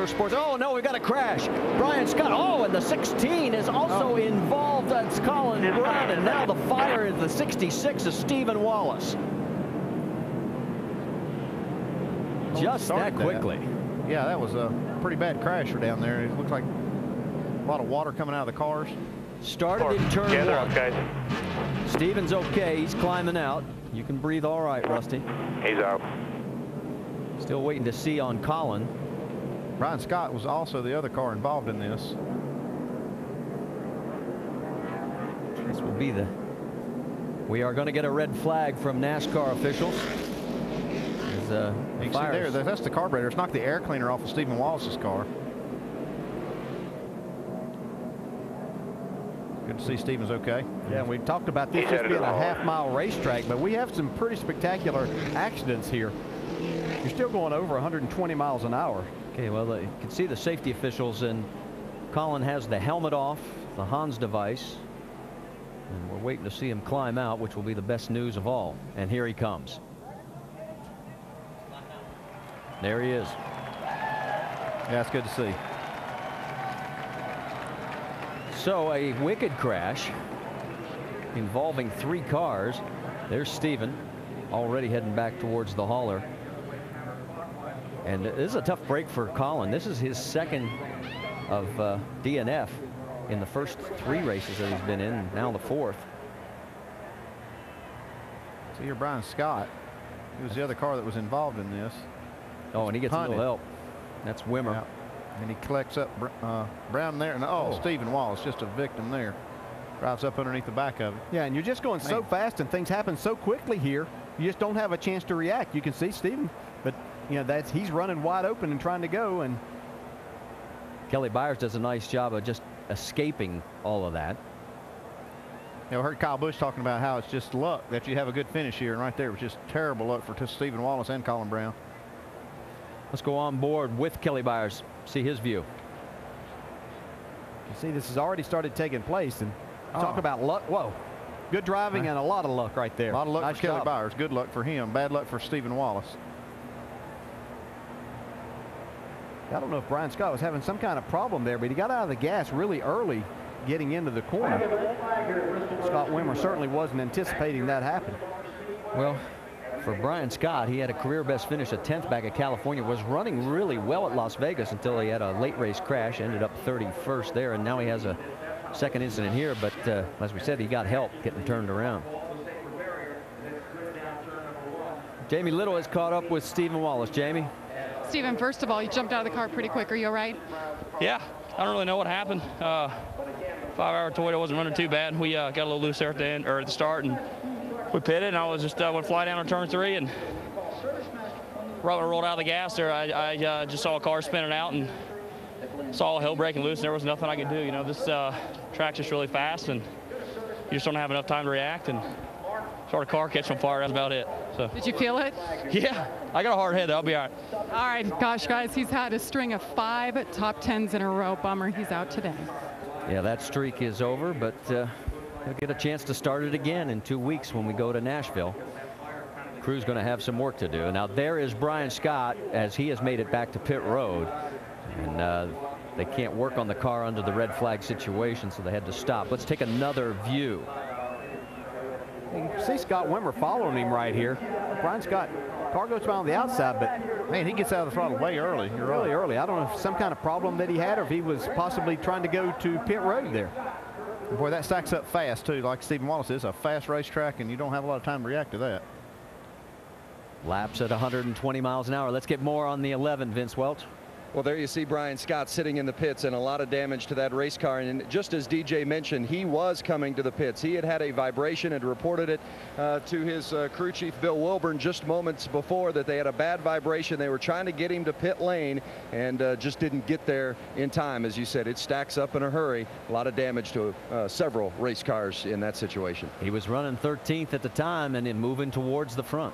Motorsports. Oh, no, we've got a crash. Brian Scott. Oh, and the 16 is also involved. That's Colin Braun. And now the fire is the 66 is Stephen Wallace. Just that quickly. Yeah, that was a pretty bad crash for down there. It looked like a lot of water coming out of the cars. Started in turn Gather one. up, guys. Stephen's okay. He's climbing out. You can breathe all right, Rusty. He's out. Still waiting to see on Colin. Brian Scott was also the other car involved in this. This will be the... We are going to get a red flag from NASCAR officials. You can see there, that's the carburetor. It's knocked the air cleaner off of Stephen Wallace's car. Good to see Stephen's okay. Yeah, we talked about this just being a half-mile racetrack, but we have some pretty spectacular accidents here. You're still going over 120 miles an hour. Okay, well, you can see the safety officials, and Colin has the helmet off, the Hans device, and we're waiting to see him climb out, which will be the best news of all. And here he comes. There he is. Yeah, it's good to see. So a wicked crash involving 3 cars. There's Stephen already heading back towards the hauler. And this is a tough break for Colin. This is his second of DNF in the first 3 races that he's been in, now the 4th. So you're Brian Scott. He was the other car that was involved in this. Oh, and he gets a little help. That's Wimmer. Yeah. And he collects up Brown there. And Stephen Wallace, just a victim there. Drives up underneath the back of it. Yeah, and you're just going so fast and things happen so quickly here. You just don't have a chance to react. You can see Stephen, but you know he's running wide open and trying to go. And Kelly Byers does a nice job of just escaping all of that. You know, I heard Kyle Busch talking about how it's just luck that you have a good finish here, and right there was just terrible luck for Stephen Wallace and Colin Braun. Let's go on board with Kelly Byers, see his view. You see, this has already started taking place, and talk about luck. Whoa, good driving and a lot of luck right there. A lot of luck for Kelly Byers. Good luck for him. Bad luck for Stephen Wallace. I don't know if Brian Scott was having some kind of problem there, but he got out of the gas really early getting into the corner. Scott Wimmer certainly wasn't anticipating that happening. Well, for Brian Scott, he had a career best finish at 10th back at California, was running really well at Las Vegas until he had a late race crash, ended up 31st there, and now he has a second incident here, but as we said, he got help getting turned around. Jamie Little has caught up with Stephen Wallace. Jamie? Stephen, first of all, you jumped out of the car pretty quick. Are you all right? Yeah, I don't really know what happened. 5-hour Toyota wasn't running too bad. We got a little loose there at the end, or at the start, and we pitted, and I was just went fly down on turn 3, and right when I rolled out of the gas there, I just saw a car spinning out and saw all hell breaking loose, and there was nothing I could do. You know, this track's just really fast, and you just don't have enough time to react, and saw the car catch on fire. That's about it. So. Did you feel it? Yeah, I got a hard head, though. I'll be all right. All right, gosh, guys, he's had a string of 5 top 10s in a row. Bummer, he's out today. Yeah, that streak is over, but he'll get a chance to start it again in 2 weeks when we go to Nashville. Crew's going to have some work to do. Now there is Brian Scott as he has made it back to pit road, and they can't work on the car under the red flag situation, so they had to stop. Let's take another view. You see Scott Wimmer following him right here. Brian Scott, car goes by on the outside, but man, he gets out of the throttle way early. Really early. I don't know if some kind of problem that he had, or if he was possibly trying to go to pit road there. Boy, that stacks up fast too. Like Stephen Wallace is a fast racetrack, and you don't have a lot of time to react to that. Laps at 120 miles an hour. Let's get more on the 11, Vince Welch. Well, there you see Brian Scott sitting in the pits, and a lot of damage to that race car. And just as DJ mentioned, he was coming to the pits. He had had a vibration and reported it to his crew chief, Bill Wilburn, just moments before, that they had a bad vibration. They were trying to get him to pit lane and just didn't get there in time. As you said, it stacks up in a hurry. A lot of damage to several race cars in that situation. He was running 13th at the time and then moving towards the front.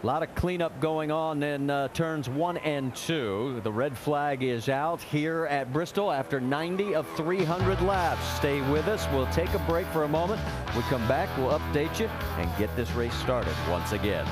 A lot of cleanup going on in turns 1 and 2. The red flag is out here at Bristol after 90 of 300 laps. Stay with us. We'll take a break for a moment. We come back, we'll update you and get this race started once again.